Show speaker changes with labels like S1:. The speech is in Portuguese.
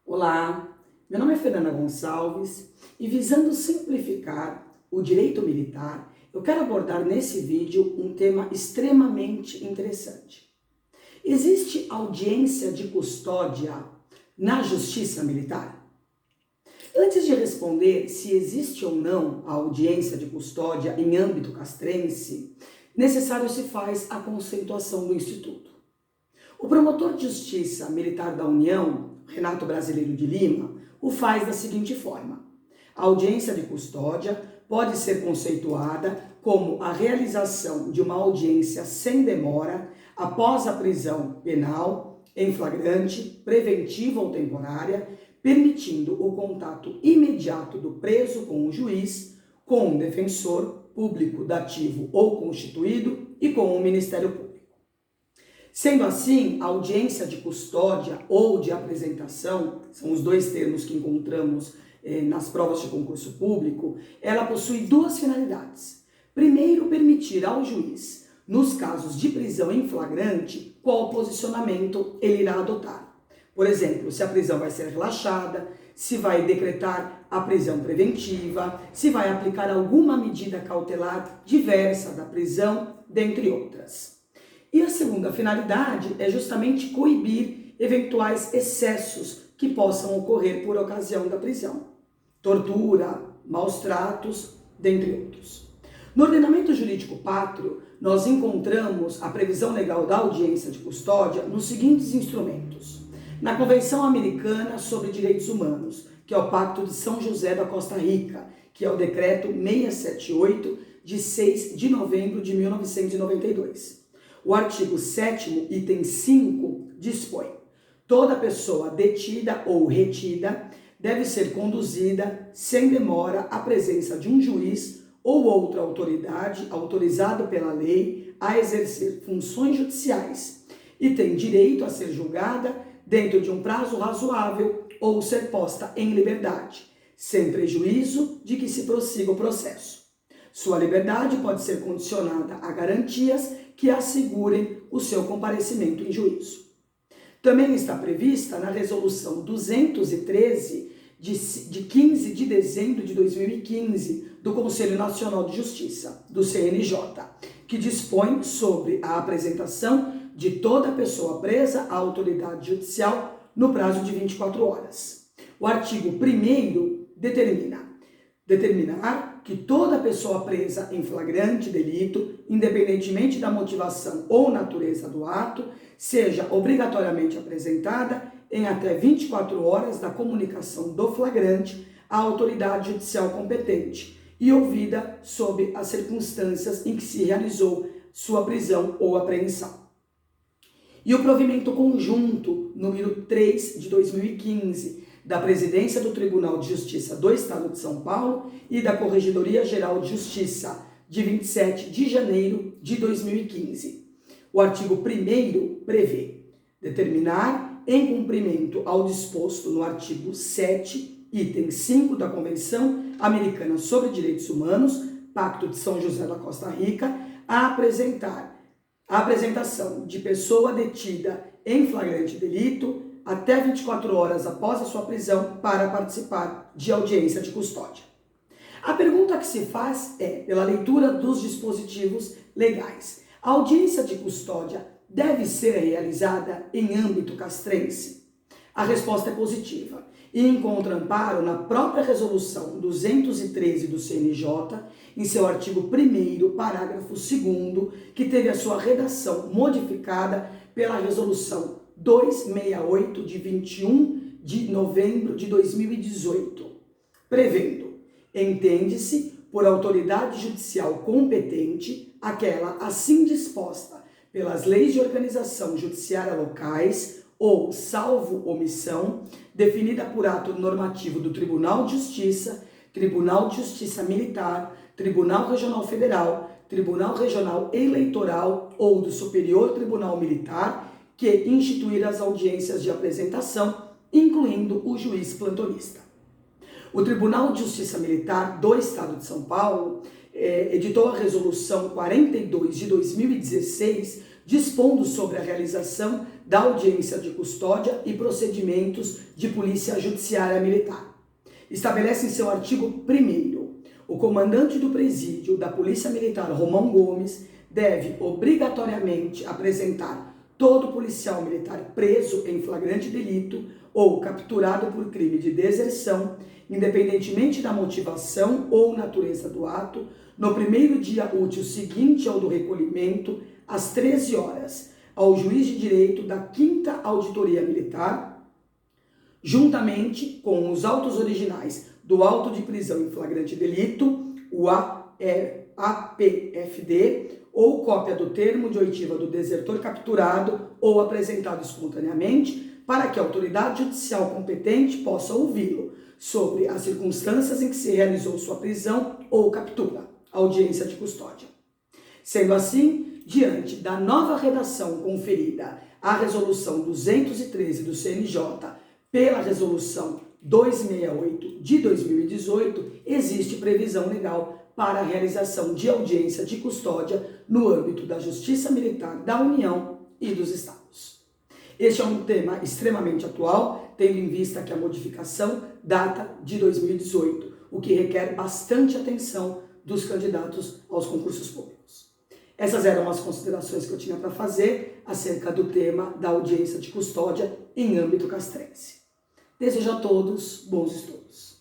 S1: Olá, meu nome é Fernanda Gonçalves e visando simplificar o direito militar, eu quero abordar nesse vídeo um tema extremamente interessante. Existe audiência de custódia na Justiça Militar? Antes de responder se existe ou não a audiência de custódia em âmbito castrense, necessário se faz a conceituação do Instituto. O promotor de Justiça Militar da União, Renato Brasileiro de Lima, o faz da seguinte forma: a audiência de custódia pode ser conceituada como a realização de uma audiência sem demora após a prisão penal, em flagrante, preventiva ou temporária, permitindo o contato imediato do preso com o juiz, com o defensor público dativo ou constituído e com o Ministério Público. Sendo assim, a audiência de custódia ou de apresentação, são os dois termos que encontramos nas provas de concurso público, ela possui duas finalidades. Primeiro, permitir ao juiz, nos casos de prisão em flagrante, qual posicionamento ele irá adotar. Por exemplo, se a prisão vai ser relaxada, se vai decretar a prisão preventiva, se vai aplicar alguma medida cautelar diversa da prisão, dentre outras. E a segunda finalidade é justamente coibir eventuais excessos que possam ocorrer por ocasião da prisão. Tortura, maus tratos, dentre outros. No ordenamento jurídico pátrio, nós encontramos a previsão legal da audiência de custódia nos seguintes instrumentos. Na Convenção Americana sobre Direitos Humanos, que é o Pacto de São José da Costa Rica, que é o Decreto 678, de 6 de novembro de 1992. O artigo 7º, item 5, dispõe: toda pessoa detida ou retida deve ser conduzida sem demora à presença de um juiz ou outra autoridade autorizado pela lei a exercer funções judiciais e tem direito a ser julgada dentro de um prazo razoável ou ser posta em liberdade, sem prejuízo de que se prossiga o processo. Sua liberdade pode ser condicionada a garantias que assegurem o seu comparecimento em juízo. Também está prevista na Resolução 213, de 15 de dezembro de 2015, do Conselho Nacional de Justiça, do CNJ, que dispõe sobre a apresentação de toda pessoa presa à autoridade judicial no prazo de 24 horas. O artigo 1º determinar que toda pessoa presa em flagrante delito, independentemente da motivação ou natureza do ato, seja obrigatoriamente apresentada em até 24 horas da comunicação do flagrante à autoridade judicial competente e ouvida sob as circunstâncias em que se realizou sua prisão ou apreensão. E o provimento conjunto número 3 de 2015, da Presidência do Tribunal de Justiça do Estado de São Paulo e da Corregedoria Geral de Justiça, de 27 de janeiro de 2015. O artigo 1º prevê determinar, em cumprimento ao disposto no artigo 7, item 5 da Convenção Americana sobre Direitos Humanos, Pacto de São José da Costa Rica, a apresentação de pessoa detida em flagrante delito até 24 horas após a sua prisão para participar de audiência de custódia. A pergunta que se faz é, pela leitura dos dispositivos legais, a audiência de custódia deve ser realizada em âmbito castrense? A resposta é positiva e encontra amparo na própria Resolução 213 do CNJ, em seu artigo 1º, parágrafo 2º, que teve a sua redação modificada pela Resolução 268, de 21 de novembro de 2018, prevendo: entende-se por autoridade judicial competente aquela assim disposta pelas leis de organização judiciária locais ou, salvo omissão, definida por ato normativo do Tribunal de Justiça, Tribunal de Justiça Militar, Tribunal Regional Federal, Tribunal Regional Eleitoral ou do Superior Tribunal Militar, que instituir as audiências de apresentação, incluindo o juiz plantonista. O Tribunal de Justiça Militar do Estado de São Paulo editou a Resolução 42 de 2016, dispondo sobre a realização da audiência de custódia e procedimentos de polícia judiciária militar. Estabelece em seu artigo 1º, o comandante do presídio da Polícia Militar Romão Gomes deve obrigatoriamente apresentar todo policial militar preso em flagrante delito ou capturado por crime de deserção, independentemente da motivação ou natureza do ato, no primeiro dia útil seguinte ao do recolhimento, às 13 horas, ao juiz de direito da 5ª Auditoria Militar, juntamente com os autos originais do auto de prisão em flagrante delito, o APFD, ou cópia do termo de oitiva do desertor capturado ou apresentado espontaneamente, para que a autoridade judicial competente possa ouvi-lo sobre as circunstâncias em que se realizou sua prisão ou captura, audiência de custódia. Sendo assim, diante da nova redação conferida à Resolução 213 do CNJ pela Resolução 268 de 2018, existe previsão legal para a realização de audiência de custódia no âmbito da Justiça Militar da União e dos Estados. Este é um tema extremamente atual, tendo em vista que a modificação data de 2018, o que requer bastante atenção dos candidatos aos concursos públicos. Essas eram as considerações que eu tinha para fazer acerca do tema da audiência de custódia em âmbito castrense. Desejo a todos bons estudos.